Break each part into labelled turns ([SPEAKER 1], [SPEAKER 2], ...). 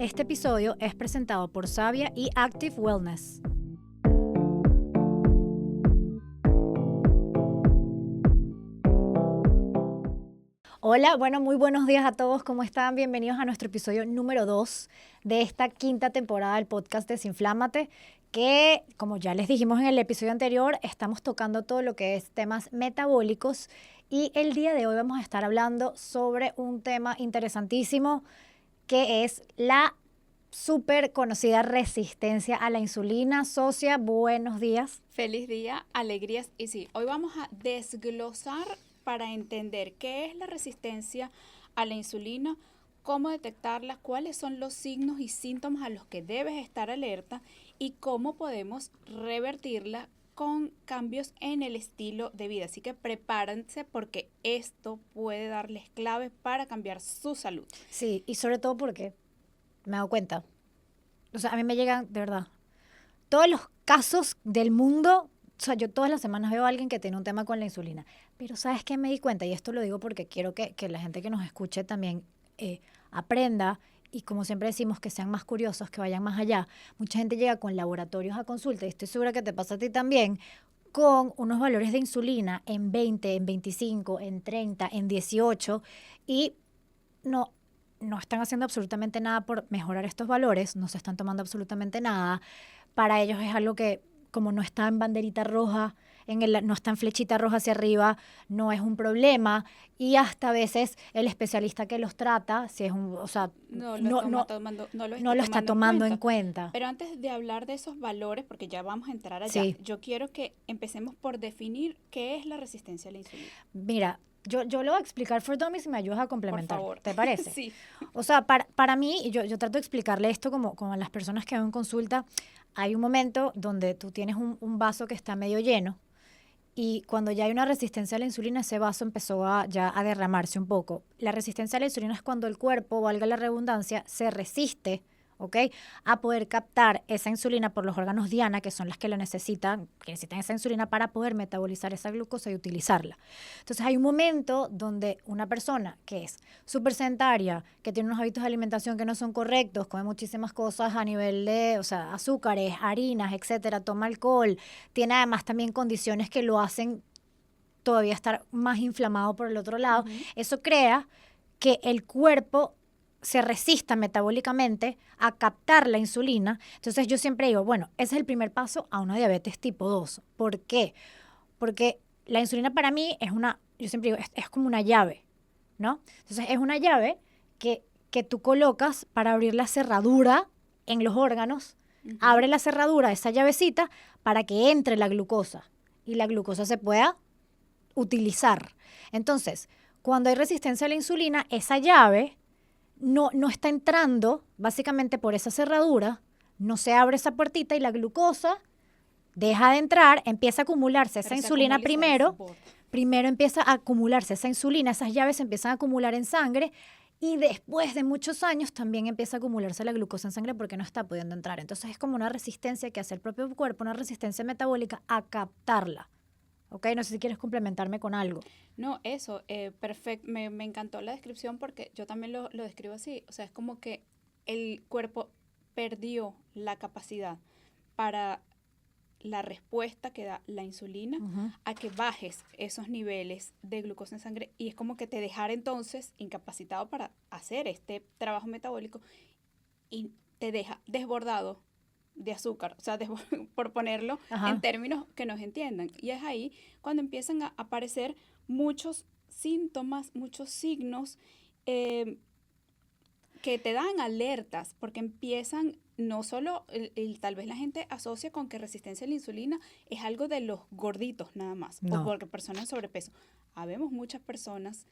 [SPEAKER 1] Este episodio es presentado por Savia y Active Wellness. Hola, muy buenos días a todos, ¿cómo están? Bienvenidos a nuestro episodio número 2 de esta quinta temporada del podcast Desinflámate, que, como ya les dijimos en el episodio anterior, estamos tocando todo lo que es temas metabólicos y el día de hoy vamos a estar hablando sobre un tema interesantísimo que es la súper conocida resistencia a la insulina. Socia, buenos días.
[SPEAKER 2] Feliz día, alegrías. Y sí, hoy vamos a desglosar para entender qué es la resistencia a la insulina, cómo detectarla, cuáles son los signos y síntomas a los que debes estar alerta y cómo podemos revertirla con cambios en el estilo de vida. Así que prepárense porque esto puede darles claves para cambiar su salud.
[SPEAKER 1] Sí, y sobre todo porque me he dado cuenta, o sea, a mí me llegan, de verdad, todos los casos del mundo. O sea, yo todas las semanas veo a alguien que tiene un tema con la insulina. Pero ¿sabes qué me di cuenta? Y esto lo digo porque quiero que la gente que nos escuche también aprenda. Y como siempre decimos, que sean más curiosos, que vayan más allá. Mucha gente llega con laboratorios a consulta, y estoy segura que te pasa a ti también, con unos valores de insulina en 20, en 25, en 30, en 18. Y no están haciendo absolutamente nada por mejorar estos valores. No se están tomando absolutamente nada. Para ellos es algo que, como no está en banderita roja, no está en flechita roja hacia arriba, no es un problema. Y hasta a veces el especialista que los trata, si es
[SPEAKER 2] no lo
[SPEAKER 1] está tomando en cuenta.
[SPEAKER 2] Pero antes de hablar de esos valores, porque ya vamos a entrar allá,
[SPEAKER 1] Sí.
[SPEAKER 2] Yo quiero que empecemos por definir qué es la resistencia a la insulina.
[SPEAKER 1] Mira, yo lo voy a explicar for dummies y me ayudas a complementar.
[SPEAKER 2] Por favor.
[SPEAKER 1] ¿Te parece?
[SPEAKER 2] Sí.
[SPEAKER 1] O sea, para mí, y yo trato de explicarle esto como a las personas que ven en consulta. Hay un momento donde tú tienes un vaso que está medio lleno, y cuando ya hay una resistencia a la insulina, ese vaso empezó a derramarse un poco. La resistencia a la insulina es cuando el cuerpo, valga la redundancia, se resiste, ¿ok?, a poder captar esa insulina por los órganos diana, que son las que necesitan esa insulina para poder metabolizar esa glucosa y utilizarla. Entonces hay un momento donde una persona que es súper sedentaria, que tiene unos hábitos de alimentación que no son correctos, come muchísimas cosas a nivel de, azúcares, harinas, etcétera, toma alcohol, tiene además también condiciones que lo hacen todavía estar más inflamado por el otro lado.
[SPEAKER 2] Uh-huh.
[SPEAKER 1] Eso crea que el cuerpo se resista metabólicamente a captar la insulina. Entonces yo siempre digo, bueno, ese es el primer paso a una diabetes tipo 2. ¿Por qué? Porque la insulina para mí yo siempre digo, es como una llave, ¿no? Entonces es una llave que tú colocas para abrir la cerradura en los órganos. Uh-huh. Abre la cerradura, esa llavecita, para que entre la glucosa y la glucosa se pueda utilizar. Entonces, cuando hay resistencia a la insulina, esa llave no está entrando básicamente por esa cerradura, no se abre esa puertita y la glucosa deja de entrar, empieza a acumularse esa insulina primero empieza a acumularse esa insulina, esas llaves empiezan a acumular en sangre, y después de muchos años también empieza a acumularse la glucosa en sangre porque no está pudiendo entrar. Entonces es como una resistencia que hace el propio cuerpo, una resistencia metabólica a captarla. ¿Ok? No sé si quieres complementarme con algo.
[SPEAKER 2] No, eso, perfecto. Me encantó la descripción porque yo también lo describo así. O sea, es como que el cuerpo perdió la capacidad para la respuesta que da la insulina, uh-huh, a que bajes esos niveles de glucosa en sangre, y es como que te dejara entonces incapacitado para hacer este trabajo metabólico y te deja desbordado de azúcar, o sea, por ponerlo, ajá, en términos que nos entiendan. Y es ahí cuando empiezan a aparecer muchos síntomas, muchos signos que te dan alertas, porque empiezan, no solo, tal vez la gente asocia con que resistencia a la insulina es algo de los gorditos nada más,
[SPEAKER 1] no,
[SPEAKER 2] o porque personas en sobrepeso. Habemos muchas personas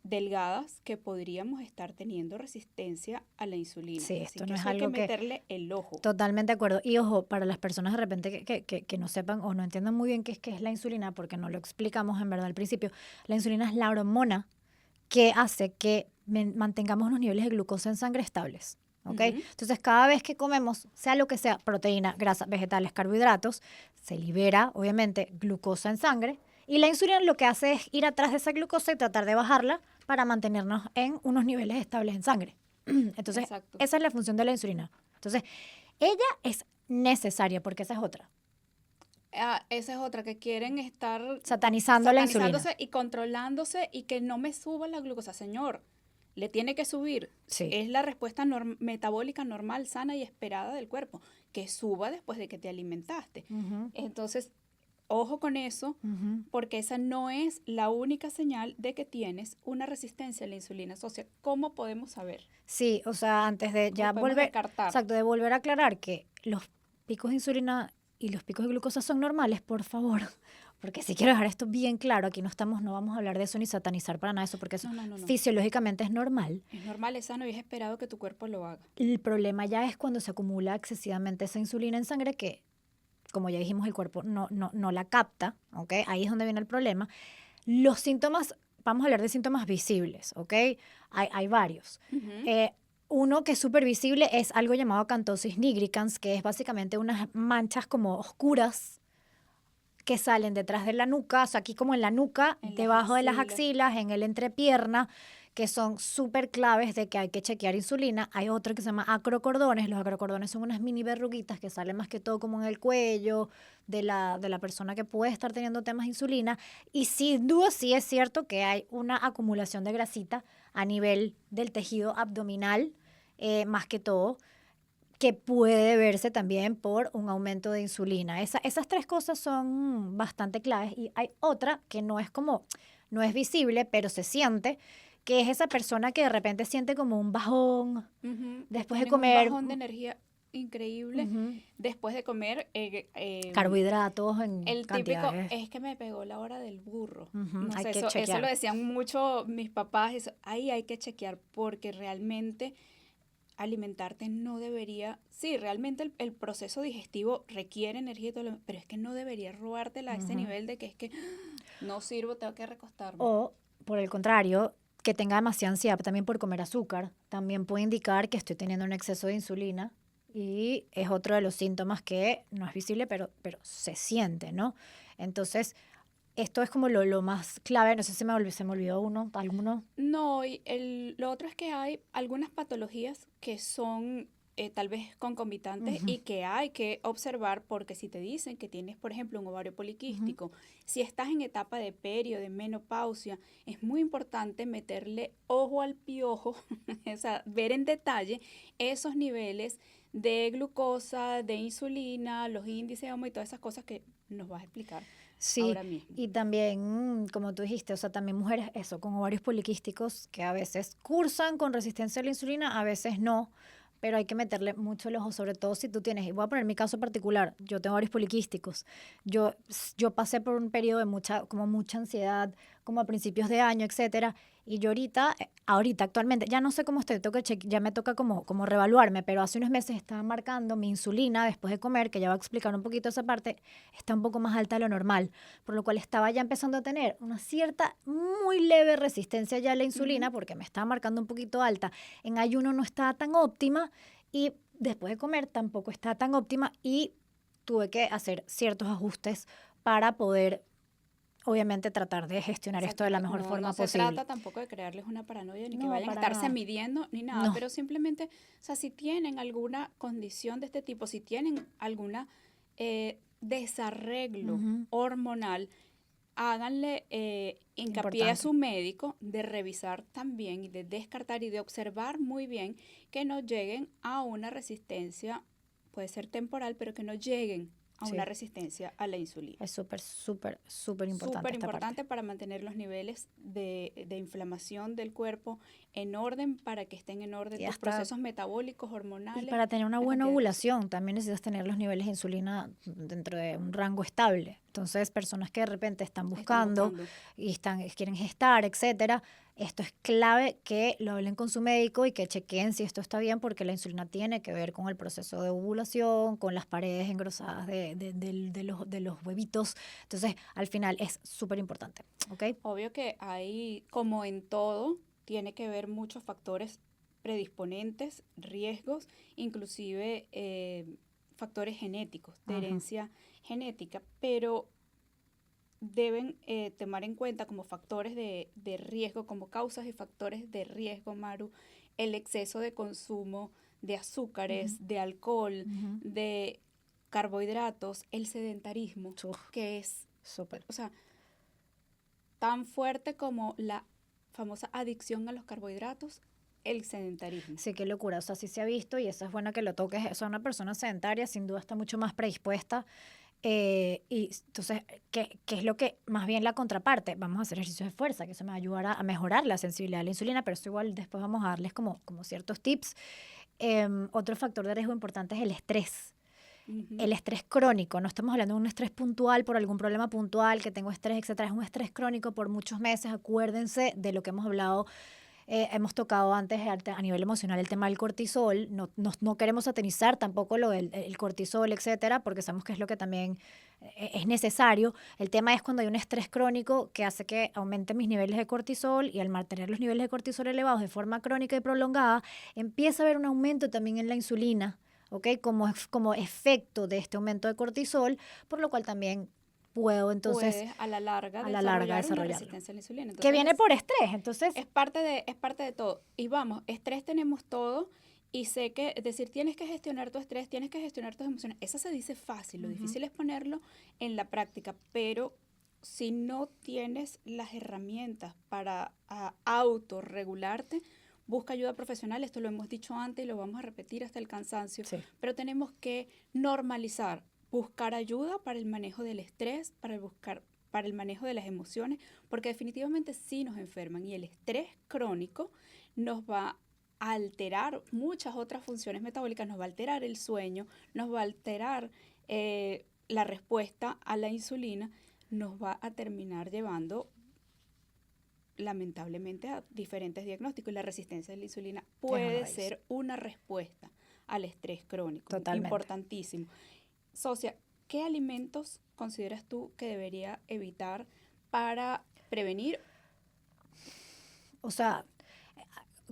[SPEAKER 2] delgadas que podríamos estar teniendo resistencia a la insulina.
[SPEAKER 1] Sí,
[SPEAKER 2] así
[SPEAKER 1] esto
[SPEAKER 2] que
[SPEAKER 1] no es
[SPEAKER 2] eso hay
[SPEAKER 1] algo
[SPEAKER 2] que meterle el ojo.
[SPEAKER 1] Totalmente de acuerdo. Y ojo, para las personas de repente que no sepan o no entiendan muy bien qué es la insulina, porque no lo explicamos en verdad al principio, la insulina es la hormona que hace que mantengamos los niveles de glucosa en sangre estables. ¿Ok? Uh-huh. Entonces, cada vez que comemos, sea lo que sea, proteína, grasa, vegetales, carbohidratos, se libera, obviamente, glucosa en sangre. Y la insulina lo que hace es ir atrás de esa glucosa y tratar de bajarla para mantenernos en unos niveles estables en sangre. Entonces,
[SPEAKER 2] Exacto.
[SPEAKER 1] esa es la función de la insulina. Entonces, ella es necesaria porque esa es otra.
[SPEAKER 2] Esa es otra, que quieren estar
[SPEAKER 1] Satanizando la insulina.
[SPEAKER 2] satanizándose y controlándose y que no me suba la glucosa. Señor, le tiene que subir.
[SPEAKER 1] Sí.
[SPEAKER 2] Es la respuesta metabólica normal, sana y esperada del cuerpo, que suba después de que te alimentaste.
[SPEAKER 1] Ujú,
[SPEAKER 2] Entonces, ojo con eso,
[SPEAKER 1] ujú.
[SPEAKER 2] porque esa no es la única señal de que tienes una resistencia a la insulina. O sea, ¿cómo podemos saber?
[SPEAKER 1] Sí, o sea, antes de
[SPEAKER 2] ¿Cómo
[SPEAKER 1] ya
[SPEAKER 2] podemos
[SPEAKER 1] volver,
[SPEAKER 2] descartar?
[SPEAKER 1] exacto, de volver a aclarar que los picos de insulina y los picos de glucosa son normales, por favor, porque si quiero dejar esto bien claro, aquí no vamos a hablar de eso ni satanizar para nada de eso, porque eso
[SPEAKER 2] No, no, no, no.
[SPEAKER 1] fisiológicamente es normal.
[SPEAKER 2] Es normal, es sano y es esperado que tu cuerpo lo haga.
[SPEAKER 1] El problema ya es cuando se acumula excesivamente esa insulina en sangre que, como ya dijimos, el cuerpo no la capta, ¿ok? Ahí es donde viene el problema. Los síntomas, vamos a hablar de síntomas visibles, ¿ok? Hay varios.
[SPEAKER 2] Ujú.
[SPEAKER 1] Eh, Uno que es súper visible es algo llamado acantosis nigricans, que es básicamente unas manchas como oscuras que salen detrás de la nuca, o sea, aquí como en la nuca,
[SPEAKER 2] En las
[SPEAKER 1] debajo de las
[SPEAKER 2] axilas.
[SPEAKER 1] axilas, en el entrepierna, que son súper claves de que hay que chequear insulina. Hay otro que se llama acrocordones. Los acrocordones son unas mini verruguitas que salen más que todo como en el cuello de la persona que puede estar teniendo temas de insulina. Y sin duda sí es cierto que hay una acumulación de grasita a nivel del tejido abdominal, más que todo, que puede verse también por un aumento de insulina. Esas tres cosas son bastante claves. Y hay otra que no es visible, pero se siente, que es esa persona que de repente siente como un bajón
[SPEAKER 2] Ujú, que
[SPEAKER 1] después de
[SPEAKER 2] tienen un
[SPEAKER 1] comer
[SPEAKER 2] bajón de energía increíble
[SPEAKER 1] ujú,
[SPEAKER 2] después de comer.
[SPEAKER 1] carbohidratos en
[SPEAKER 2] El típico
[SPEAKER 1] cantidades.
[SPEAKER 2] es que me pegó la hora del burro.
[SPEAKER 1] Ujú,
[SPEAKER 2] No
[SPEAKER 1] hay
[SPEAKER 2] sé,
[SPEAKER 1] que
[SPEAKER 2] eso lo
[SPEAKER 1] chequear.
[SPEAKER 2] decían mucho mis papás. Eso, ahí hay que chequear porque realmente alimentarte no debería. Sí, realmente el proceso digestivo requiere energía y todo pero es que no debería robártela a ese
[SPEAKER 1] Ujú.
[SPEAKER 2] nivel de que es que no sirvo, tengo que recostarme.
[SPEAKER 1] O, por el contrario, que tenga demasiada ansiedad también por comer azúcar, también puede indicar que estoy teniendo un exceso de insulina y es otro de los síntomas que no es visible, pero se siente, ¿no? Entonces, esto es como lo más clave, no sé si se me olvidó alguno.
[SPEAKER 2] No, y lo otro es que hay algunas patologías que son tal vez concomitantes
[SPEAKER 1] Ujú,
[SPEAKER 2] y que hay que observar porque si te dicen que tienes, por ejemplo, un ovario
[SPEAKER 1] ujú.
[SPEAKER 2] poliquístico, si estás en etapa de perio, de menopausia, es muy importante meterle ojo al piojo, o sea, ver en detalle esos niveles de glucosa, de insulina, los índices de homo y todas esas cosas que nos vas a explicar
[SPEAKER 1] Sí,
[SPEAKER 2] ahora mismo.
[SPEAKER 1] y también, como tú dijiste, o sea, también mujeres, eso, con ovarios poliquísticos que a veces cursan con resistencia a la insulina, a veces no, pero hay que meterle mucho el ojo, sobre todo si tú tienes, y voy a poner mi caso particular, yo tengo ovarios poliquísticos, yo pasé por un periodo de mucha ansiedad, como a principios de año, etcétera, y yo ahorita actualmente, ya no sé cómo estoy, ya me toca como reevaluarme, pero hace unos meses estaba marcando mi insulina después de comer, que ya va a explicar un poquito esa parte, está un poco más alta de lo normal, por lo cual estaba ya empezando a tener una cierta, muy leve resistencia ya a la
[SPEAKER 2] Ujú.
[SPEAKER 1] insulina, porque me estaba marcando un poquito alta. En ayuno no estaba tan óptima y después de comer tampoco estaba tan óptima y tuve que hacer ciertos ajustes para poder, obviamente, tratar de gestionar esto
[SPEAKER 2] Exacto,
[SPEAKER 1] de la
[SPEAKER 2] que
[SPEAKER 1] mejor
[SPEAKER 2] no
[SPEAKER 1] forma
[SPEAKER 2] se
[SPEAKER 1] posible.
[SPEAKER 2] trata tampoco de crearles una paranoia ni que
[SPEAKER 1] No,
[SPEAKER 2] vayan a
[SPEAKER 1] para
[SPEAKER 2] estarse
[SPEAKER 1] nada.
[SPEAKER 2] midiendo ni nada,
[SPEAKER 1] No.
[SPEAKER 2] pero simplemente, o sea, si tienen alguna condición de este tipo, si tienen alguna desarreglo
[SPEAKER 1] Ujú.
[SPEAKER 2] hormonal, háganle hincapié a
[SPEAKER 1] Importante.
[SPEAKER 2] su médico de revisar también y de descartar y de observar muy bien que no lleguen a una resistencia, puede ser temporal, pero que no lleguen a una
[SPEAKER 1] Sí.
[SPEAKER 2] resistencia a la insulina.
[SPEAKER 1] Es súper, súper, súper importante
[SPEAKER 2] Súper
[SPEAKER 1] esta parte.
[SPEAKER 2] importante para mantener los niveles de inflamación del cuerpo en orden, para que estén en orden
[SPEAKER 1] Y
[SPEAKER 2] tus
[SPEAKER 1] hasta
[SPEAKER 2] procesos metabólicos,
[SPEAKER 1] Y
[SPEAKER 2] hormonales,
[SPEAKER 1] para tener una
[SPEAKER 2] la
[SPEAKER 1] buena
[SPEAKER 2] cantidad de cosas.
[SPEAKER 1] ovulación, también necesitas tener los niveles de insulina dentro de un rango estable. Entonces, personas que de repente están
[SPEAKER 2] Están
[SPEAKER 1] buscando
[SPEAKER 2] buscando.
[SPEAKER 1] y quieren gestar, etcétera, esto es clave que lo hablen con su médico y que chequeen si esto está bien, porque la insulina tiene que ver con el proceso de ovulación, con las paredes engrosadas de los huevitos. Entonces, al final es súper importante, ¿ok?
[SPEAKER 2] Obvio que hay, como en todo, tiene que ver muchos factores predisponentes, riesgos, inclusive factores genéticos, de
[SPEAKER 1] Ajá.
[SPEAKER 2] herencia genética, pero deben tomar en cuenta como factores de riesgo, como causas y factores de riesgo, Maru, el exceso de consumo de azúcares, de alcohol, de carbohidratos, el sedentarismo,
[SPEAKER 1] Uf,
[SPEAKER 2] que es,
[SPEAKER 1] súper.
[SPEAKER 2] o sea, tan fuerte como la famosa adicción a los carbohidratos, el sedentarismo.
[SPEAKER 1] Sí, qué locura. O sea, sí se ha visto y eso es bueno que lo toques. O sea, una persona sedentaria sin duda está mucho más predispuesta. Y entonces, ¿qué es lo que, más bien la contraparte? Vamos a hacer ejercicios de fuerza, que eso me va a ayudar a mejorar la sensibilidad a la insulina, pero eso igual después vamos a darles como ciertos tips. Otro factor de riesgo importante es el estrés.
[SPEAKER 2] Ujú.
[SPEAKER 1] El estrés crónico, no estamos hablando de un estrés puntual por algún problema puntual, que tengo estrés, etcétera, es un estrés crónico por muchos meses. Acuérdense de lo que hemos hablado, hemos tocado antes a nivel emocional el tema del cortisol. No queremos satanizar tampoco el cortisol, etcétera, porque sabemos que es lo que también es necesario. El tema es cuando hay un estrés crónico que hace que aumenten mis niveles de cortisol, y al mantener los niveles de cortisol elevados de forma crónica y prolongada, empieza a haber un aumento también en la insulina, ¿ok? Como efecto de este aumento de cortisol, por lo cual también puedo entonces
[SPEAKER 2] Puedes a la larga
[SPEAKER 1] a la larga
[SPEAKER 2] desarrollar una
[SPEAKER 1] desarrollarlo.
[SPEAKER 2] resistencia a la insulina.
[SPEAKER 1] Que
[SPEAKER 2] Entonces
[SPEAKER 1] viene por estrés, entonces,
[SPEAKER 2] es parte de todo. Y vamos, estrés tenemos todo. Y sé que, es decir, tienes que gestionar tu estrés, tienes que gestionar tus emociones. Eso se dice fácil, lo
[SPEAKER 1] ujú,
[SPEAKER 2] difícil es ponerlo en la práctica. Pero si no tienes las herramientas para autorregularte, busca ayuda profesional. Esto lo hemos dicho antes y lo vamos a repetir hasta el cansancio.
[SPEAKER 1] sí,
[SPEAKER 2] Pero tenemos que normalizar, buscar ayuda para el manejo del estrés, para el manejo de las emociones, porque definitivamente sí nos enferman y el estrés crónico nos va a alterar muchas otras funciones metabólicas, nos va a alterar el sueño, nos va a alterar la respuesta a la insulina, nos va a terminar llevando lamentablemente a diferentes diagnósticos, y la resistencia a la insulina
[SPEAKER 1] es una
[SPEAKER 2] puede
[SPEAKER 1] raíz,
[SPEAKER 2] ser una respuesta al estrés crónico,
[SPEAKER 1] totalmente.
[SPEAKER 2] importantísimo. Socia, ¿qué alimentos consideras tú que debería evitar para prevenir?
[SPEAKER 1] O sea,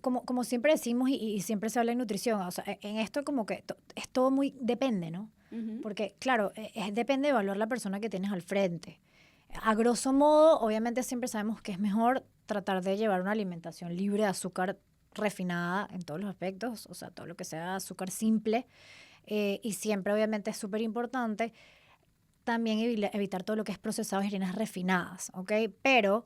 [SPEAKER 1] como siempre decimos y siempre se habla de nutrición, o sea, en esto como que es todo muy, depende, ¿no?
[SPEAKER 2] Ujú.
[SPEAKER 1] Porque, claro, depende de evaluar la persona que tienes al frente. A grosso modo, obviamente siempre sabemos que es mejor tratar de llevar una alimentación libre de azúcar refinada en todos los aspectos, o sea, todo lo que sea azúcar simple, y siempre obviamente es súper importante también evitar todo lo que es procesados y harinas refinadas, ¿ok? Pero,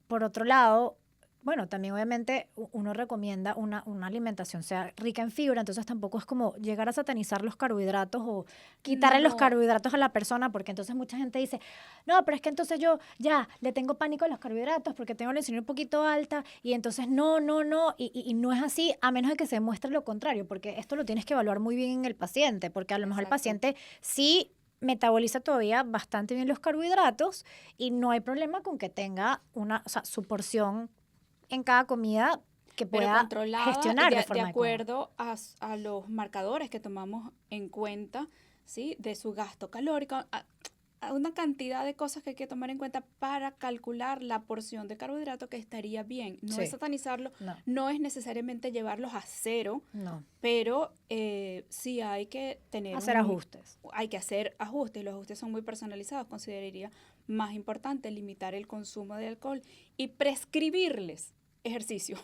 [SPEAKER 1] por otro lado, bueno, también obviamente uno recomienda una alimentación sea rica en fibra, entonces tampoco es como llegar a satanizar los carbohidratos o quitarle los
[SPEAKER 2] No,
[SPEAKER 1] carbohidratos a la persona, porque entonces mucha gente dice, no, pero es que entonces yo ya le tengo pánico a los carbohidratos porque tengo la insulina un poquito alta y entonces no, y no es así a menos de que se demuestre lo contrario, porque esto lo tienes que evaluar muy bien en el paciente, porque a lo mejor el
[SPEAKER 2] exacto.
[SPEAKER 1] paciente sí metaboliza todavía bastante bien los carbohidratos y no hay problema con que tenga o sea, su porción en cada comida que
[SPEAKER 2] Pero
[SPEAKER 1] pueda
[SPEAKER 2] controlada
[SPEAKER 1] gestionar de
[SPEAKER 2] de
[SPEAKER 1] forma adecuada.
[SPEAKER 2] acuerdo a los marcadores que tomamos en cuenta, ¿sí? De su gasto calórico, a una cantidad de cosas que hay que tomar en cuenta para calcular la porción de carbohidrato que estaría bien. No es
[SPEAKER 1] Sí,
[SPEAKER 2] satanizarlo,
[SPEAKER 1] no,
[SPEAKER 2] no es necesariamente llevarlos a cero,
[SPEAKER 1] no.
[SPEAKER 2] pero sí hay que tener
[SPEAKER 1] Hacer ajustes.
[SPEAKER 2] hay que hacer ajustes. Los ajustes son muy personalizados. Consideraría más importante limitar el consumo de alcohol y prescribirles ejercicio.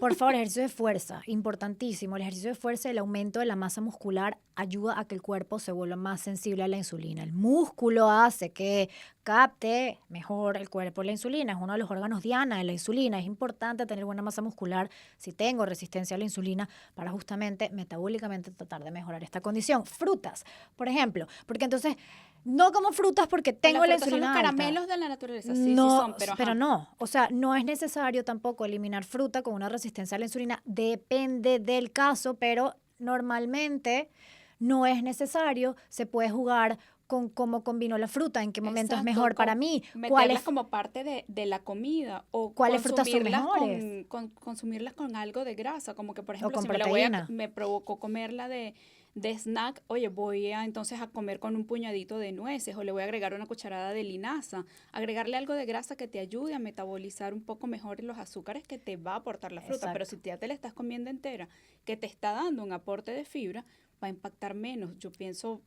[SPEAKER 1] Por favor, ejercicio de fuerza, importantísimo. El ejercicio de fuerza y el aumento de la masa muscular ayuda a que el cuerpo se vuelva más sensible a la insulina. El músculo hace que capte mejor el cuerpo la insulina. Es uno de los órganos diana de la insulina. Es importante tener buena masa muscular si tengo resistencia a la insulina para justamente metabólicamente tratar de mejorar esta condición. Frutas, por ejemplo, porque entonces no como frutas porque
[SPEAKER 2] Pues las
[SPEAKER 1] tengo la
[SPEAKER 2] frutas son los
[SPEAKER 1] insulina alta.
[SPEAKER 2] caramelos de la naturaleza, sí, sí
[SPEAKER 1] No,
[SPEAKER 2] son, pero
[SPEAKER 1] pero
[SPEAKER 2] ajá.
[SPEAKER 1] no, o sea, no es necesario tampoco eliminar fruta con una resistencia a la insulina, depende del caso, pero normalmente no es necesario, se puede jugar con cómo combino la fruta, en qué momento es
[SPEAKER 2] Exacto,
[SPEAKER 1] mejor para mí,
[SPEAKER 2] meterlas como parte de la comida o
[SPEAKER 1] cuáles frutas son mejores
[SPEAKER 2] consumirlas con algo de grasa, como que por
[SPEAKER 1] o
[SPEAKER 2] ejemplo
[SPEAKER 1] con
[SPEAKER 2] si
[SPEAKER 1] proteína.
[SPEAKER 2] me provocó comerla de snack, oye, voy a entonces a comer con un puñadito de nueces o le voy a agregar una cucharada de linaza, agregarle algo de grasa que te ayude a metabolizar un poco mejor los azúcares que te va a aportar la fruta, pero
[SPEAKER 1] Exacto.
[SPEAKER 2] si ya te la estás comiendo entera, que te está dando un aporte de fibra, va a impactar menos. Yo pienso,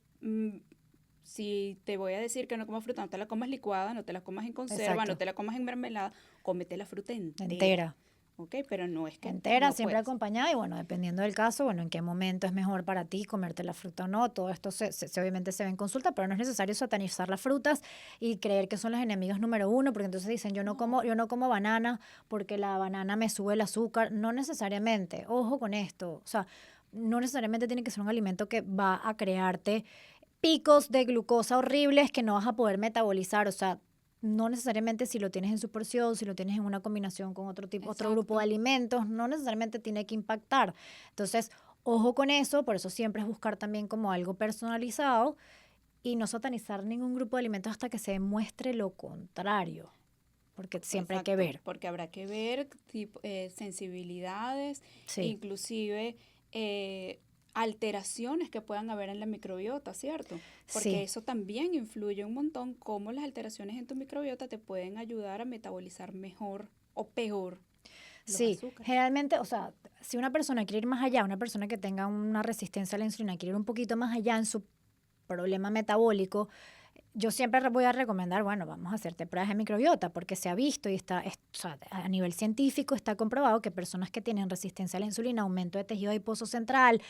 [SPEAKER 2] si te voy a decir que no comas fruta, no te la comas licuada, no te la comas en conserva, no
[SPEAKER 1] Exacto,
[SPEAKER 2] te la comas en mermelada, cómete la fruta entera.
[SPEAKER 1] entera.
[SPEAKER 2] ¿ok? Pero no es que
[SPEAKER 1] entera,
[SPEAKER 2] no
[SPEAKER 1] siempre
[SPEAKER 2] puedas.
[SPEAKER 1] acompañada y bueno, dependiendo del caso, bueno, en qué momento es mejor para ti comerte la fruta o no, todo esto obviamente se ve en consulta, pero no es necesario satanizar las frutas y creer que son las enemigas número uno, porque entonces dicen
[SPEAKER 2] No,
[SPEAKER 1] yo no como banana porque la banana me sube el azúcar, no necesariamente, ojo con esto, o sea, no necesariamente tiene que ser un alimento que va a crearte picos de glucosa horribles que no vas a poder metabolizar, o sea, no necesariamente si lo tienes en su porción, si lo tienes en una combinación con otro grupo de
[SPEAKER 2] exacto.
[SPEAKER 1] alimentos, no necesariamente tiene que impactar. Entonces, ojo con eso, por eso siempre es buscar también como algo personalizado y no satanizar ningún grupo de alimentos hasta que se demuestre lo contrario, porque siempre hay que
[SPEAKER 2] Exacto,
[SPEAKER 1] ver.
[SPEAKER 2] porque habrá que ver sensibilidades,
[SPEAKER 1] Sí,
[SPEAKER 2] inclusive eh, alteraciones que puedan haber en la microbiota, ¿cierto? Porque
[SPEAKER 1] sí.
[SPEAKER 2] eso también influye un montón, cómo las alteraciones en tu microbiota te pueden ayudar a metabolizar mejor o peor los
[SPEAKER 1] Sí,
[SPEAKER 2] azúcares.
[SPEAKER 1] generalmente, o sea, si una persona quiere ir más allá, una persona que tenga una resistencia a la insulina, quiere ir un poquito más allá en su problema metabólico, yo siempre voy a recomendar, bueno, vamos a hacerte pruebas de microbiota, porque se ha visto y o sea, a nivel científico está comprobado que personas que tienen resistencia a la insulina, aumento de tejido adiposo central,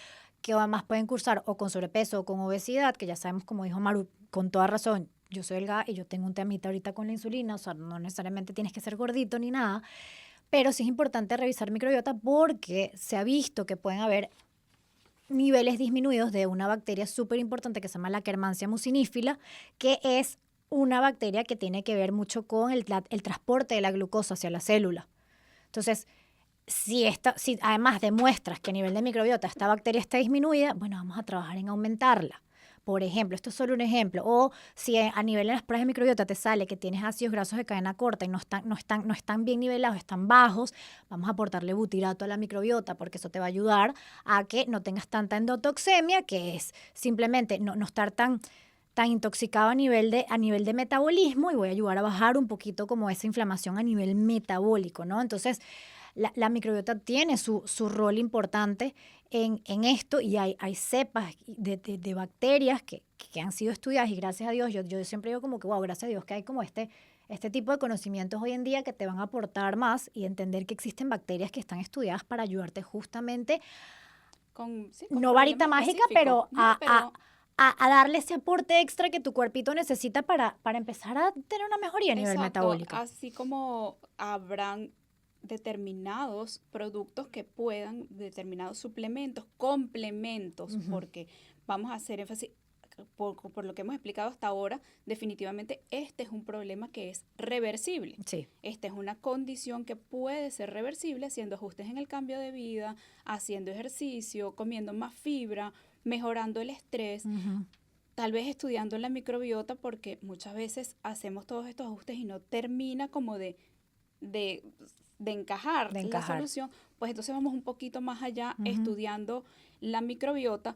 [SPEAKER 1] que además pueden cursar o con sobrepeso o con obesidad, que ya sabemos, como dijo Maru, con toda razón, yo soy delgada y yo tengo un temita ahorita con la insulina, o sea, no necesariamente tienes que ser gordito ni nada, pero sí es importante revisar microbiota porque se ha visto que pueden haber niveles disminuidos de una bacteria súper importante que se llama la Akkermansia mucinífila, que es una bacteria que tiene que ver mucho con el transporte de la glucosa hacia la célula. Entonces, si además demuestras que a nivel de microbiota esta bacteria está disminuida, bueno, vamos a trabajar en aumentarla. Por ejemplo, esto es solo un ejemplo. O si a nivel de las pruebas de microbiota te sale que tienes ácidos grasos de cadena corta y no están bien nivelados, están bajos, vamos a aportarle butirato a la microbiota porque eso te va a ayudar a que no tengas tanta endotoxemia, que es simplemente no estar tan intoxicado a nivel de metabolismo y voy a ayudar a bajar un poquito como esa inflamación a nivel metabólico, ¿no? Entonces, la microbiota tiene su rol importante en esto y hay cepas de bacterias que han sido estudiadas y gracias a Dios, yo siempre digo como que, wow, gracias a Dios que hay como este tipo de conocimientos hoy en día que te van a aportar más y entender que existen bacterias que están estudiadas para ayudarte justamente,
[SPEAKER 2] Sí, con
[SPEAKER 1] no varita
[SPEAKER 2] problemas
[SPEAKER 1] mágica,
[SPEAKER 2] específicos,
[SPEAKER 1] pero
[SPEAKER 2] ¿no? Pero
[SPEAKER 1] a darle ese aporte extra que tu cuerpito necesita para empezar a tener una mejoría a nivel
[SPEAKER 2] exacto,
[SPEAKER 1] metabólico.
[SPEAKER 2] así como habrán determinados productos que puedan, determinados suplementos, complementos,
[SPEAKER 1] Ujú.
[SPEAKER 2] porque vamos a hacer énfasis, por lo que hemos explicado hasta ahora, definitivamente este es un problema que es reversible.
[SPEAKER 1] Sí.
[SPEAKER 2] Esta es una condición que puede ser reversible haciendo ajustes en el cambio de vida, haciendo ejercicio, comiendo más fibra, mejorando el estrés,
[SPEAKER 1] Ujú.
[SPEAKER 2] tal vez estudiando la microbiota, porque muchas veces hacemos todos estos ajustes y no termina como de, de encajar
[SPEAKER 1] De
[SPEAKER 2] la
[SPEAKER 1] encajar.
[SPEAKER 2] solución, pues entonces vamos un poquito más allá
[SPEAKER 1] Ujú.
[SPEAKER 2] estudiando la microbiota,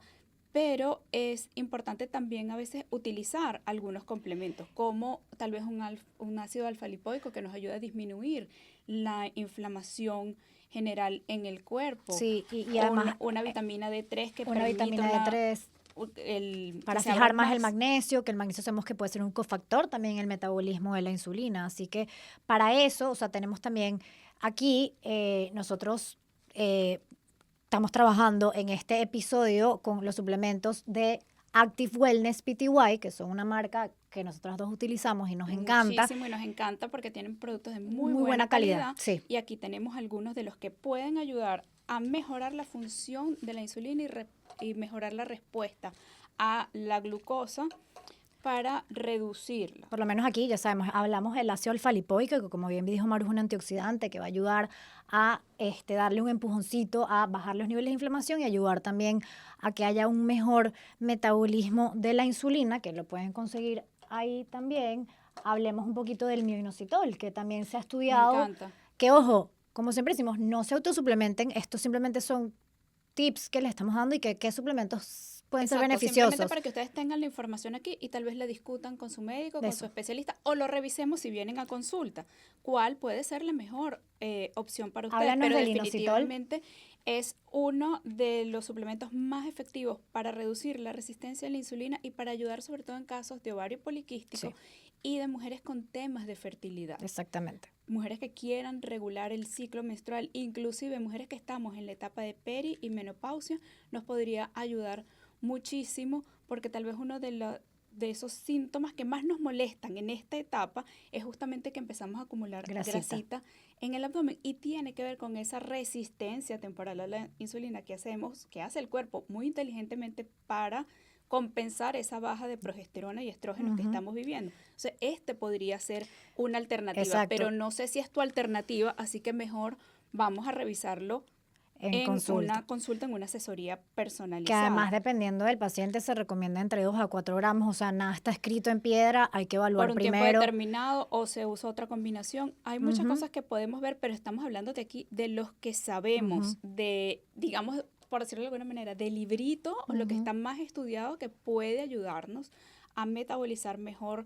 [SPEAKER 2] pero es importante también a veces utilizar algunos complementos, como tal vez un ácido alfa-lipoico que nos ayuda a disminuir la inflamación general en el cuerpo,
[SPEAKER 1] Sí, y además
[SPEAKER 2] una vitamina D3 que
[SPEAKER 1] una
[SPEAKER 2] permite
[SPEAKER 1] vitamina D3
[SPEAKER 2] que
[SPEAKER 1] para
[SPEAKER 2] se abran
[SPEAKER 1] fijar más el
[SPEAKER 2] más.
[SPEAKER 1] magnesio, que el magnesio sabemos que puede ser un cofactor también en el metabolismo de la insulina. Así que para eso, o sea, tenemos también aquí, nosotros eh, estamos trabajando en este episodio con los suplementos de Active Wellness PTY, que son una marca que nosotros dos utilizamos y nos encanta.
[SPEAKER 2] Muchísimo y nos encanta porque tienen productos de muy
[SPEAKER 1] Muy buena
[SPEAKER 2] buena
[SPEAKER 1] calidad,
[SPEAKER 2] calidad
[SPEAKER 1] sí.
[SPEAKER 2] y aquí tenemos algunos de los que pueden ayudar a mejorar la función de la insulina y mejorar la respuesta a la glucosa para reducirla.
[SPEAKER 1] Por lo menos aquí, ya sabemos, hablamos del ácido alfa-lipoico, que como bien dijo Maru, es un antioxidante que va a ayudar a darle un empujoncito a bajar los niveles de inflamación y ayudar también a que haya un mejor metabolismo de la insulina, que lo pueden conseguir ahí también. Hablemos un poquito del mioinositol, que también se ha
[SPEAKER 2] Me
[SPEAKER 1] estudiado,
[SPEAKER 2] encanta.
[SPEAKER 1] que ojo, como siempre decimos, no se autosuplementen, estos simplemente son tips que les estamos dando y que qué suplementos pueden ser
[SPEAKER 2] Exacto, simplemente
[SPEAKER 1] beneficiosos.
[SPEAKER 2] para que ustedes tengan la información aquí y tal vez la discutan con su médico,
[SPEAKER 1] De
[SPEAKER 2] con su
[SPEAKER 1] eso.
[SPEAKER 2] especialista, o lo revisemos si vienen a consulta. ¿Cuál puede ser la mejor opción para ustedes?
[SPEAKER 1] Háblanos
[SPEAKER 2] Pero
[SPEAKER 1] del inositol.
[SPEAKER 2] definitivamente es uno de los suplementos más efectivos para reducir la resistencia a la insulina y para ayudar sobre todo en casos de ovario poliquístico
[SPEAKER 1] Sí,
[SPEAKER 2] y de mujeres con temas de fertilidad.
[SPEAKER 1] exactamente.
[SPEAKER 2] Mujeres que quieran regular el ciclo menstrual, inclusive mujeres que estamos en la etapa de peri y menopausia, nos podría ayudar muchísimo porque tal vez uno de esos síntomas que más nos molestan en esta etapa es justamente que empezamos a acumular
[SPEAKER 1] Grasita.
[SPEAKER 2] grasita en el abdomen y tiene que ver con esa resistencia temporal a la insulina que hacemos, que hace el cuerpo muy inteligentemente para compensar esa baja de progesterona y estrógenos que
[SPEAKER 1] Ujú.
[SPEAKER 2] estamos viviendo. O sea, este podría ser una alternativa, pero
[SPEAKER 1] Exacto,
[SPEAKER 2] no sé si es tu alternativa, así que mejor vamos a revisarlo
[SPEAKER 1] en
[SPEAKER 2] en
[SPEAKER 1] consulta.
[SPEAKER 2] una consulta, en una asesoría
[SPEAKER 1] Que además,
[SPEAKER 2] personalizada.
[SPEAKER 1] dependiendo del paciente, se recomienda entre 2 a 4 gramos, o sea, nada está escrito en piedra, hay que
[SPEAKER 2] Por
[SPEAKER 1] evaluar
[SPEAKER 2] un tiempo
[SPEAKER 1] primero.
[SPEAKER 2] determinado o se usa otra combinación. Hay muchas
[SPEAKER 1] Ujú,
[SPEAKER 2] cosas que podemos ver, pero estamos hablando de aquí de los que
[SPEAKER 1] ujú,
[SPEAKER 2] sabemos, de, digamos, por decirlo de alguna manera, de librito o lo que
[SPEAKER 1] ujú,
[SPEAKER 2] está más estudiado que puede ayudarnos a metabolizar mejor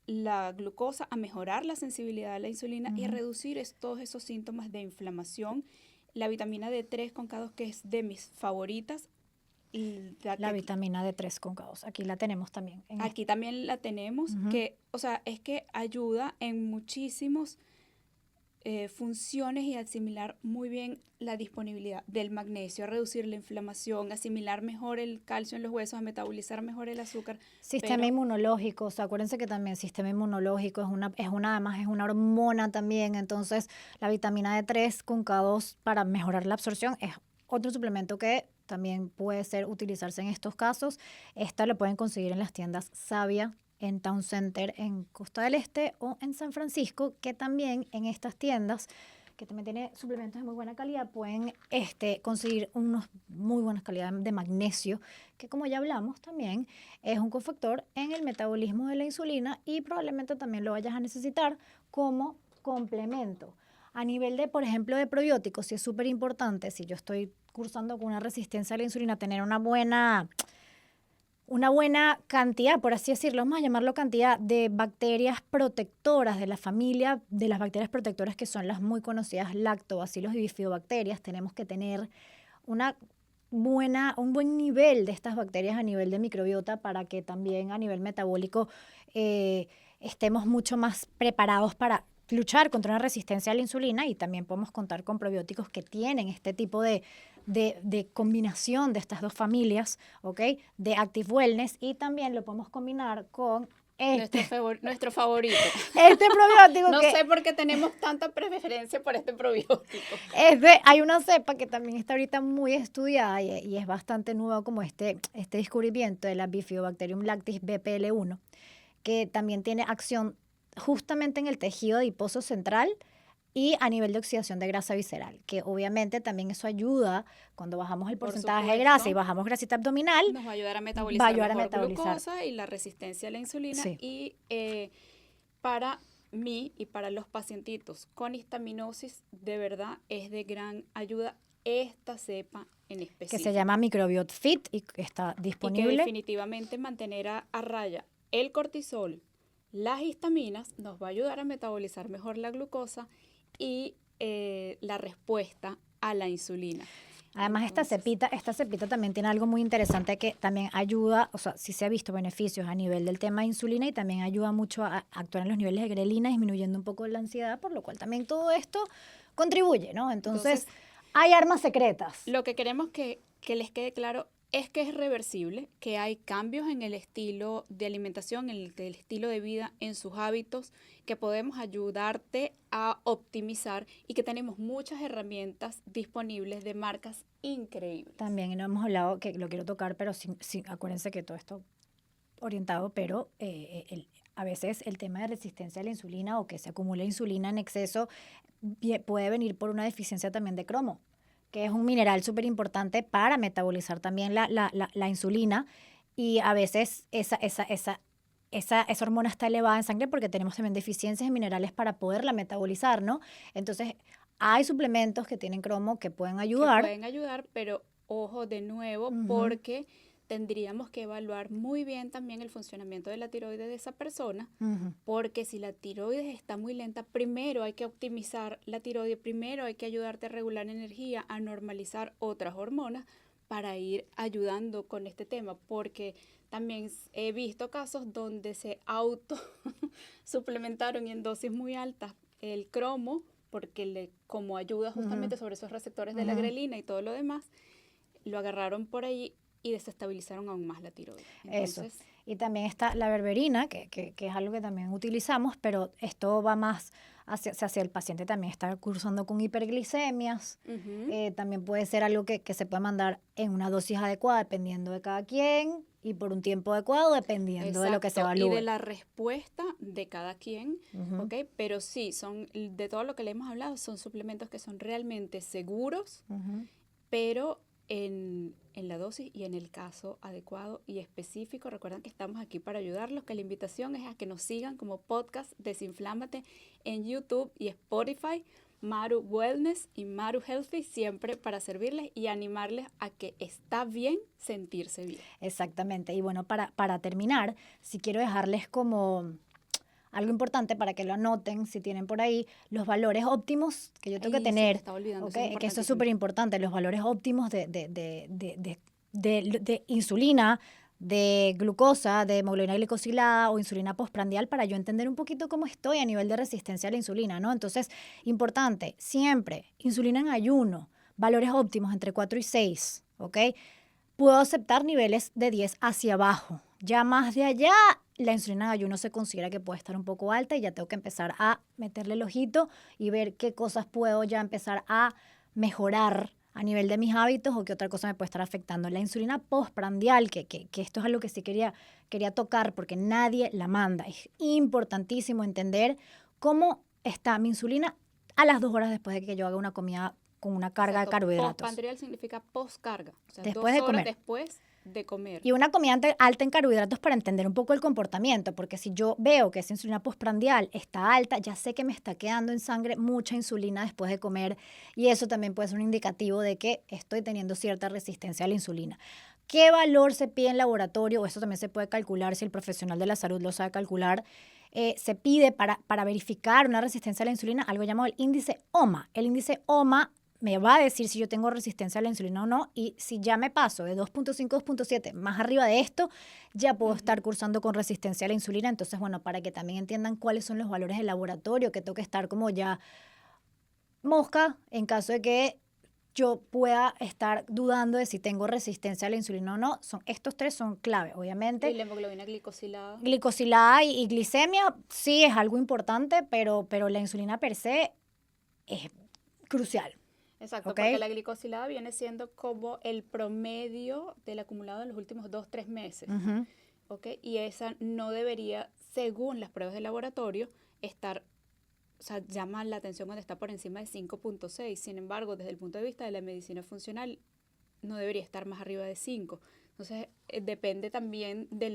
[SPEAKER 2] la glucosa, a mejorar la sensibilidad a la insulina y a
[SPEAKER 1] ujú.
[SPEAKER 2] reducir todos esos síntomas de inflamación. La vitamina D3 con K2, que es de mis favoritas, y la
[SPEAKER 1] La
[SPEAKER 2] que
[SPEAKER 1] vitamina D3 con K2, aquí la tenemos también.
[SPEAKER 2] aquí también la tenemos,
[SPEAKER 1] Ujú.
[SPEAKER 2] que, o sea, es que ayuda en muchísimos funciones y asimilar muy bien la disponibilidad del magnesio, a reducir la inflamación, asimilar mejor el calcio en los huesos, a metabolizar mejor el azúcar,
[SPEAKER 1] Sistema
[SPEAKER 2] pero
[SPEAKER 1] inmunológico, o sea, acuérdense que también el sistema inmunológico además es una hormona también, entonces la vitamina D3 con K2 para mejorar la absorción es otro suplemento que también puede ser utilizarse en estos casos. Esta lo pueden conseguir en las tiendas Savia, en Town Center, en Costa del Este o en San Francisco, que también en estas tiendas que también tiene suplementos de muy buena calidad, pueden conseguir unos muy buenas calidades de magnesio, que como ya hablamos también, es un cofactor en el metabolismo de la insulina y probablemente también lo vayas a necesitar como complemento. A nivel de, por ejemplo, de probióticos, sí es súper importante, si yo estoy cursando con una resistencia a la insulina, tener una buena cantidad, por así decirlo, vamos a llamarlo cantidad de bacterias protectoras de la familia, de las bacterias protectoras que son las muy conocidas lactobacilos y bifidobacterias. Tenemos que tener una un buen nivel de estas bacterias a nivel de microbiota para que también a nivel metabólico estemos mucho más preparados para luchar contra una resistencia a la insulina y también podemos contar con probióticos que tienen este tipo de combinación de estas dos familias, ¿ok? De Active Wellness y también lo podemos combinar con
[SPEAKER 2] nuestro favorito.
[SPEAKER 1] este probiótico
[SPEAKER 2] No
[SPEAKER 1] que
[SPEAKER 2] sé por qué tenemos tanta preferencia por este probiótico.
[SPEAKER 1] hay una cepa que también está ahorita muy estudiada y es bastante nueva como este descubrimiento de la Bifidobacterium lactis BPL1, que también tiene acción justamente en el tejido adiposo central y a nivel de oxidación de grasa visceral, que obviamente también eso ayuda cuando bajamos el
[SPEAKER 2] Por
[SPEAKER 1] porcentaje de grasa y
[SPEAKER 2] supuesto,
[SPEAKER 1] bajamos grasita abdominal,
[SPEAKER 2] nos va a ayudar a
[SPEAKER 1] va a
[SPEAKER 2] metabolizar
[SPEAKER 1] ayudar a
[SPEAKER 2] mejor
[SPEAKER 1] metabolizar.
[SPEAKER 2] glucosa y la resistencia a la insulina.
[SPEAKER 1] Sí,
[SPEAKER 2] Y para mí y para los pacientitos con histaminosis, de verdad es de gran ayuda esta cepa en
[SPEAKER 1] que se
[SPEAKER 2] específico.
[SPEAKER 1] llama Microbiot Fit y que está
[SPEAKER 2] Y que
[SPEAKER 1] disponible.
[SPEAKER 2] definitivamente mantener a raya el cortisol, las histaminas, nos va a ayudar a metabolizar mejor la glucosa y la respuesta a la insulina.
[SPEAKER 1] Además,
[SPEAKER 2] Entonces,
[SPEAKER 1] esta cepita también tiene algo muy interesante que también ayuda, o sea, sí se ha visto beneficios a nivel del tema de insulina y también ayuda mucho a actuar en los niveles de grelina, disminuyendo un poco la ansiedad, por lo cual también todo esto contribuye, ¿no? Entonces,
[SPEAKER 2] entonces
[SPEAKER 1] hay armas secretas.
[SPEAKER 2] lo que queremos que les quede claro es que es reversible, que hay cambios en el estilo de alimentación, en el estilo de vida, en sus hábitos, que podemos ayudarte a optimizar y que tenemos muchas herramientas disponibles de marcas increíbles.
[SPEAKER 1] También no hemos hablado, que lo quiero tocar, pero acuérdense que todo esto orientado, pero a veces el tema de resistencia a la insulina o que se acumula insulina en exceso puede venir por una deficiencia también de cromo, que es un mineral súper importante para metabolizar también la insulina y a veces esa hormona está elevada en sangre porque tenemos también deficiencias de minerales para poderla metabolizar, ¿no? Entonces, hay suplementos que tienen cromo que pueden
[SPEAKER 2] Que
[SPEAKER 1] ayudar.
[SPEAKER 2] pueden ayudar, pero ojo de nuevo,
[SPEAKER 1] Ujú,
[SPEAKER 2] porque tendríamos que evaluar muy bien también el funcionamiento de la tiroides de esa persona,
[SPEAKER 1] Ujú.
[SPEAKER 2] porque si la tiroides está muy lenta, primero hay que optimizar la tiroides, primero hay que ayudarte a regular energía, a normalizar otras hormonas para ir ayudando con este tema, porque también he visto casos donde se auto suplementaron y en dosis muy altas el cromo, porque como ayuda justamente sobre esos receptores de la
[SPEAKER 1] Ujú.
[SPEAKER 2] grelina y todo lo demás, lo agarraron por ahí y desestabilizaron aún más la tiroides.
[SPEAKER 1] Eso.
[SPEAKER 2] Entonces,
[SPEAKER 1] Y también está la berberina, que es algo que también utilizamos, pero esto va más hacia el paciente también está cursando con hiperglicemias.
[SPEAKER 2] ujú,
[SPEAKER 1] También puede ser algo que se puede mandar en una dosis adecuada dependiendo de cada quien y por un tiempo adecuado dependiendo de lo que se
[SPEAKER 2] exacto, y de
[SPEAKER 1] evalúe.
[SPEAKER 2] la respuesta de cada quien,
[SPEAKER 1] Ujú,
[SPEAKER 2] ¿ok? Pero sí, de todo lo que le hemos hablado, son suplementos que son realmente seguros,
[SPEAKER 1] ujú.
[SPEAKER 2] pero en la dosis y en el caso adecuado y específico. Recuerden que estamos aquí para ayudarlos, que la invitación es a que nos sigan como podcast Desinflámate en YouTube y Spotify, Maru Wellness y Maru Healthy, siempre para servirles y animarles a que está bien sentirse bien.
[SPEAKER 1] Exactamente. Y bueno, para terminar, si quiero dejarles como algo importante para que lo anoten, si tienen por ahí, los valores óptimos que yo tengo que
[SPEAKER 2] Ay, se me
[SPEAKER 1] tener,
[SPEAKER 2] estaba olvidando,
[SPEAKER 1] ¿ok?
[SPEAKER 2] eso es
[SPEAKER 1] Que eso es
[SPEAKER 2] importantísimo.
[SPEAKER 1] súper importante, los valores óptimos de insulina, de glucosa, de hemoglobina glicosilada o insulina postprandial para yo entender un poquito cómo estoy a nivel de resistencia a la insulina, ¿no? Entonces, importante, siempre, insulina en ayuno, valores óptimos entre 4 y 6, ¿ok? Puedo aceptar niveles de 10 hacia abajo. Ya más de allá, la insulina en ayuno se considera que puede estar un poco alta y ya tengo que empezar a meterle el ojito y ver qué cosas puedo ya empezar a mejorar a nivel de mis hábitos o qué otra cosa me puede estar afectando. La insulina postprandial, que esto es algo que sí quería tocar porque nadie la manda. Es importantísimo entender cómo está mi insulina a las 2 horas después de que yo haga una comida con una carga de
[SPEAKER 2] Exacto,
[SPEAKER 1] carbohidratos.
[SPEAKER 2] postprandial significa postcarga, o sea,
[SPEAKER 1] Después
[SPEAKER 2] 2
[SPEAKER 1] de
[SPEAKER 2] horas
[SPEAKER 1] comer.
[SPEAKER 2] después de comer.
[SPEAKER 1] Y una comida alta en carbohidratos para entender un poco el comportamiento, porque si yo veo que esa insulina postprandial está alta, ya sé que me está quedando en sangre mucha insulina después de comer y eso también puede ser un indicativo de que estoy teniendo cierta resistencia a la insulina. ¿Qué valor se pide en laboratorio? O eso también se puede calcular si el profesional de la salud lo sabe calcular. Se pide para verificar una resistencia a la insulina algo llamado el índice OMA. El índice OMA me va a decir si yo tengo resistencia a la insulina o no, y si ya me paso de 2.5 a 2.7 más arriba de esto, ya puedo estar cursando con resistencia a la insulina. Entonces, bueno, para que también entiendan cuáles son los valores de laboratorio, que tengo que estar como ya mosca en caso de que yo pueda estar dudando de si tengo resistencia a la insulina o no. Estos tres son clave,
[SPEAKER 2] Y
[SPEAKER 1] obviamente.
[SPEAKER 2] la hemoglobina glicosilada.
[SPEAKER 1] Glicosilada y glicemia sí es algo importante, pero la insulina per se es crucial,
[SPEAKER 2] Exacto,
[SPEAKER 1] ¿ok?
[SPEAKER 2] porque la glicosilada viene siendo como el promedio del acumulado en los últimos 2, 3 meses,
[SPEAKER 1] Ujú.
[SPEAKER 2] ¿ok? Y esa no debería, según las pruebas de laboratorio, estar, o sea, llama la atención cuando está por encima de 5.6. Sin embargo, desde el punto de vista de la medicina funcional, no debería estar más arriba de 5. Entonces, depende también de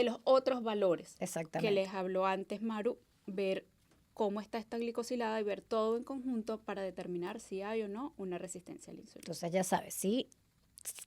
[SPEAKER 2] los otros valores que
[SPEAKER 1] Exactamente.
[SPEAKER 2] les habló antes Maru, ver cómo está esta glicosilada y ver todo en conjunto para determinar si hay o no una resistencia a la insulina.
[SPEAKER 1] Entonces ya sabes, si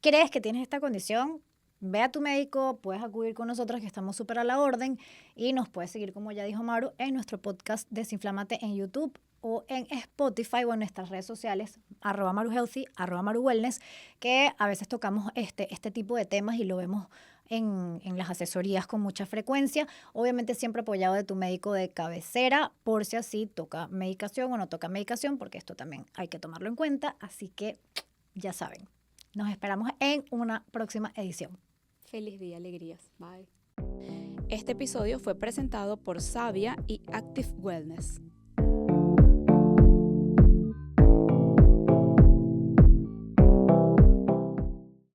[SPEAKER 1] crees que tienes esta condición, ve a tu médico, puedes acudir con nosotros que estamos súper a la orden y nos puedes seguir, como ya dijo Maru, en nuestro podcast Desinflámate en YouTube o en Spotify o en nuestras redes sociales, @MaruHealthy, @MaruWellness, que a veces tocamos este tipo de temas y lo vemos en las asesorías con mucha frecuencia, obviamente siempre apoyado de tu médico de cabecera, por si así toca medicación o no toca medicación, porque esto también hay que tomarlo en cuenta, así que ya saben, nos esperamos en una próxima edición.
[SPEAKER 2] Feliz día, alegrías. Bye. Este episodio fue presentado por Savia y Active Wellness.